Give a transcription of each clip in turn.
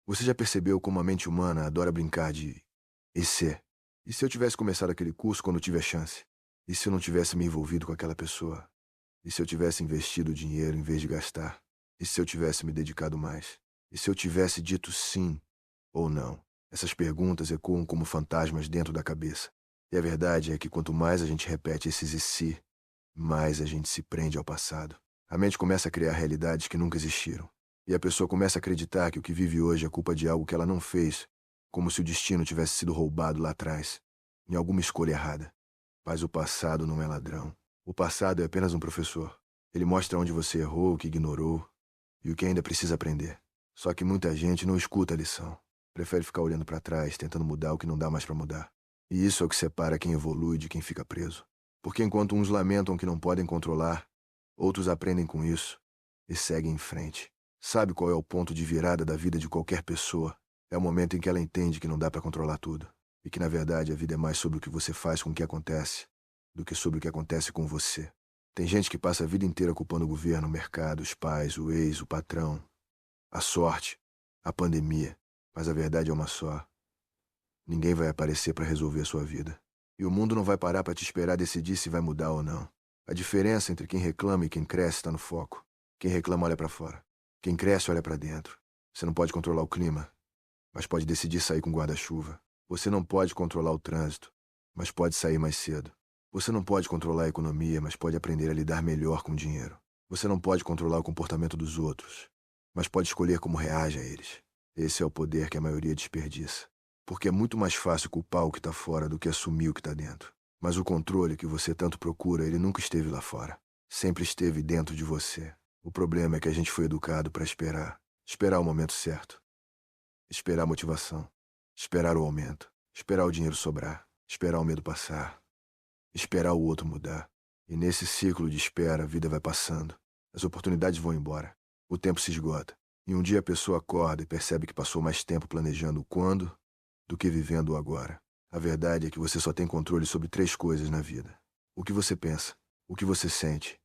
Você já percebeu como a mente humana adora brincar de e se? E se eu tivesse começado aquele curso quando tive a chance? E se eu não tivesse me envolvido com aquela pessoa? E se eu tivesse investido o dinheiro em vez de gastar? E se eu tivesse me dedicado mais? E se eu tivesse dito sim ou não? Essas perguntas ecoam como fantasmas dentro da cabeça. E a verdade é que quanto mais a gente repete esses e se, mais a gente se prende ao passado. A mente começa a criar realidades que nunca existiram. E a pessoa começa a acreditar que o que vive hoje é culpa de algo que ela não fez, como se o destino tivesse sido roubado lá atrás, em alguma escolha errada. Mas o passado não é ladrão. O passado é apenas um professor. Ele mostra onde você errou, o que ignorou e o que ainda precisa aprender. Só que muita gente não escuta a lição. Prefere ficar olhando para trás, tentando mudar o que não dá mais para mudar. E isso é o que separa quem evolui de quem fica preso. Porque enquanto uns lamentam que não podem controlar, outros aprendem com isso e seguem em frente. Sabe qual é o ponto de virada da vida de qualquer pessoa? É o momento em que ela entende que não dá para controlar tudo. E que, na verdade, a vida é mais sobre o que você faz com o que acontece do que sobre o que acontece com você. Tem gente que passa a vida inteira culpando o governo, o mercado, os pais, o ex, o patrão, a sorte, a pandemia. Mas a verdade é uma só. Ninguém vai aparecer para resolver a sua vida. E o mundo não vai parar para te esperar decidir se vai mudar ou não. A diferença entre quem reclama e quem cresce está no foco. Quem reclama olha para fora. Quem cresce olha para dentro. Você não pode controlar o clima, mas pode decidir sair com guarda-chuva. Você não pode controlar o trânsito, mas pode sair mais cedo. Você não pode controlar a economia, mas pode aprender a lidar melhor com o dinheiro. Você não pode controlar o comportamento dos outros, mas pode escolher como reage a eles. Esse é o poder que a maioria desperdiça. Porque é muito mais fácil culpar o que está fora do que assumir o que está dentro. Mas o controle que você tanto procura, ele nunca esteve lá fora. Sempre esteve dentro de você. O problema é que a gente foi educado para esperar. Esperar o momento certo. Esperar a motivação. Esperar o aumento. Esperar o dinheiro sobrar. Esperar o medo passar. Esperar o outro mudar. E nesse ciclo de espera, a vida vai passando. As oportunidades vão embora. O tempo se esgota. E um dia a pessoa acorda e percebe que passou mais tempo planejando o quando do que vivendo o agora. A verdade é que você só tem controle sobre três coisas na vida: o que você pensa, o que você sente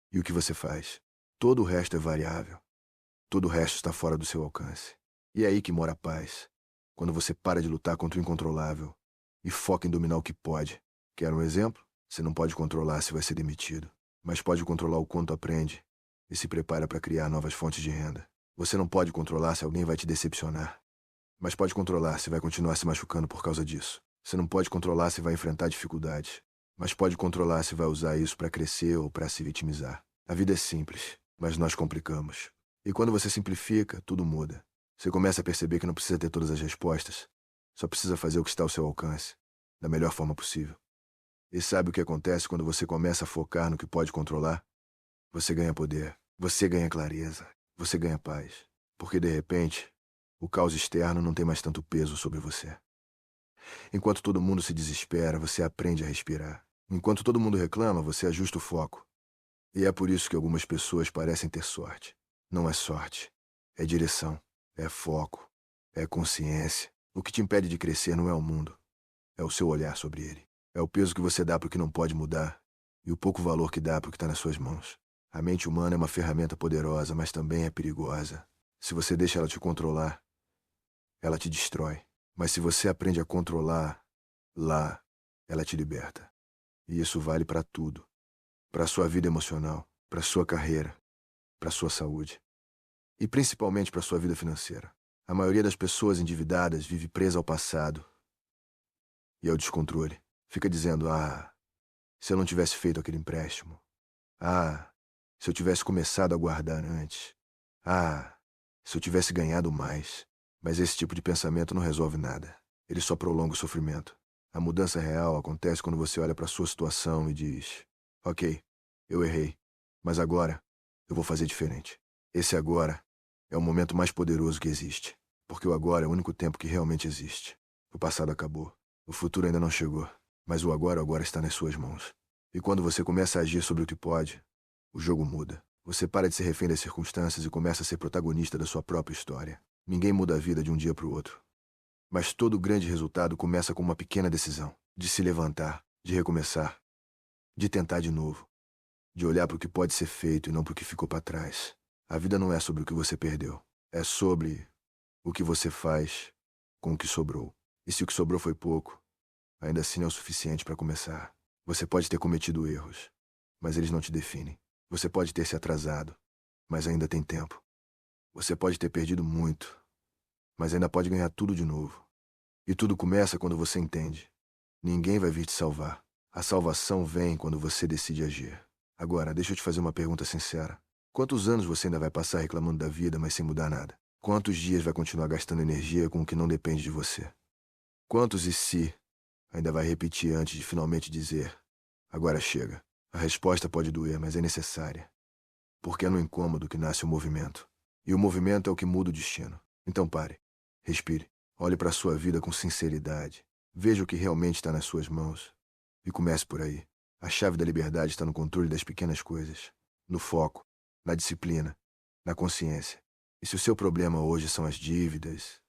e o que você faz. Todo o resto é variável. Todo o resto está fora do seu alcance. E é aí que mora a paz. Quando você para de lutar contra o incontrolável e foca em dominar o que pode. Quer um exemplo? Você não pode controlar se vai ser demitido, mas pode controlar o quanto aprende e se prepara para criar novas fontes de renda. Você não pode controlar se alguém vai te decepcionar, mas pode controlar se vai continuar se machucando por causa disso. Você não pode controlar se vai enfrentar dificuldades, mas pode controlar se vai usar isso para crescer ou para se vitimizar. A vida é simples, mas nós complicamos. E quando você simplifica, tudo muda. Você começa a perceber que não precisa ter todas as respostas, só precisa fazer o que está ao seu alcance, da melhor forma possível. E sabe o que acontece quando você começa a focar no que pode controlar? Você ganha poder, você ganha clareza, você ganha paz. Porque, de repente, o caos externo não tem mais tanto peso sobre você. Enquanto todo mundo se desespera, você aprende a respirar. Enquanto todo mundo reclama, você ajusta o foco. E é por isso que algumas pessoas parecem ter sorte. Não é sorte, é direção, é foco, é consciência. O que te impede de crescer não é o mundo, é o seu olhar sobre ele. É o peso que você dá para o que não pode mudar e o pouco valor que dá para o que está nas suas mãos. A mente humana é uma ferramenta poderosa, mas também é perigosa. Se você deixa ela te controlar, ela te destrói. Mas se você aprende a controlar, lá, ela te liberta. E isso vale para tudo. Para a sua vida emocional, para a sua carreira, para a sua saúde. E principalmente para a sua vida financeira. A maioria das pessoas endividadas vive presa ao passado e ao descontrole. Fica dizendo, se eu não tivesse feito aquele empréstimo. Se eu tivesse começado a guardar antes. Se eu tivesse ganhado mais. Mas esse tipo de pensamento não resolve nada. Ele só prolonga o sofrimento. A mudança real acontece quando você olha para a sua situação e diz: ok, eu errei, mas agora eu vou fazer diferente. Esse agora é o momento mais poderoso que existe, porque o agora é o único tempo que realmente existe. O passado acabou, o futuro ainda não chegou, mas o agora está nas suas mãos. E quando você começa a agir sobre o que pode, o jogo muda. Você para de ser refém das circunstâncias e começa a ser protagonista da sua própria história. Ninguém muda a vida de um dia para o outro. Mas todo grande resultado começa com uma pequena decisão, de se levantar, de recomeçar, de tentar de novo, de olhar para o que pode ser feito e não para o que ficou para trás. A vida não é sobre o que você perdeu, é sobre o que você faz com o que sobrou. E se o que sobrou foi pouco, ainda assim não é o suficiente para começar. Você pode ter cometido erros, mas eles não te definem. Você pode ter se atrasado, mas ainda tem tempo. Você pode ter perdido muito, mas ainda pode ganhar tudo de novo. E tudo começa quando você entende. Ninguém vai vir te salvar. A salvação vem quando você decide agir. Agora, deixa eu te fazer uma pergunta sincera. Quantos anos você ainda vai passar reclamando da vida, mas sem mudar nada? Quantos dias vai continuar gastando energia com o que não depende de você? Quantos e se ainda vai repetir antes de finalmente dizer: agora chega? A resposta pode doer, mas é necessária. Porque é no incômodo que nasce o movimento. E o movimento é o que muda o destino. Então pare, respire, olhe para a sua vida com sinceridade. Veja o que realmente está nas suas mãos. E comece por aí. A chave da liberdade está no controle das pequenas coisas, no foco, na disciplina, na consciência. E se o seu problema hoje são as dívidas,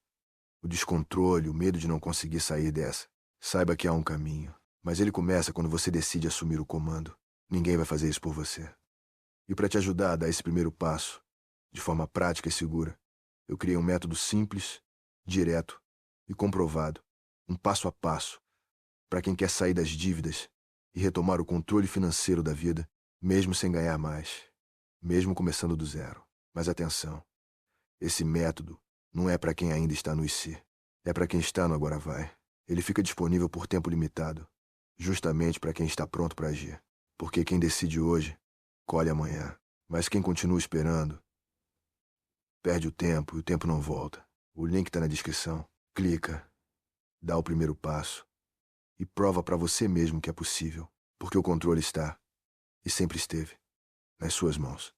o descontrole, o medo de não conseguir sair dessa, saiba que há um caminho. Mas ele começa quando você decide assumir o comando. Ninguém vai fazer isso por você. E para te ajudar a dar esse primeiro passo, de forma prática e segura, eu criei um método simples, direto e comprovado, um passo a passo, para quem quer sair das dívidas e retomar o controle financeiro da vida, mesmo sem ganhar mais, mesmo começando do zero. Mas atenção, esse método não é para quem ainda está no IC, é para quem está no Agora Vai. Ele fica disponível por tempo limitado, justamente para quem está pronto para agir. Porque quem decide hoje, colhe amanhã. Mas quem continua esperando, perde o tempo e o tempo não volta. O link está na descrição. Clica, dá o primeiro passo e prova para você mesmo que é possível. Porque o controle está, e sempre esteve, nas suas mãos.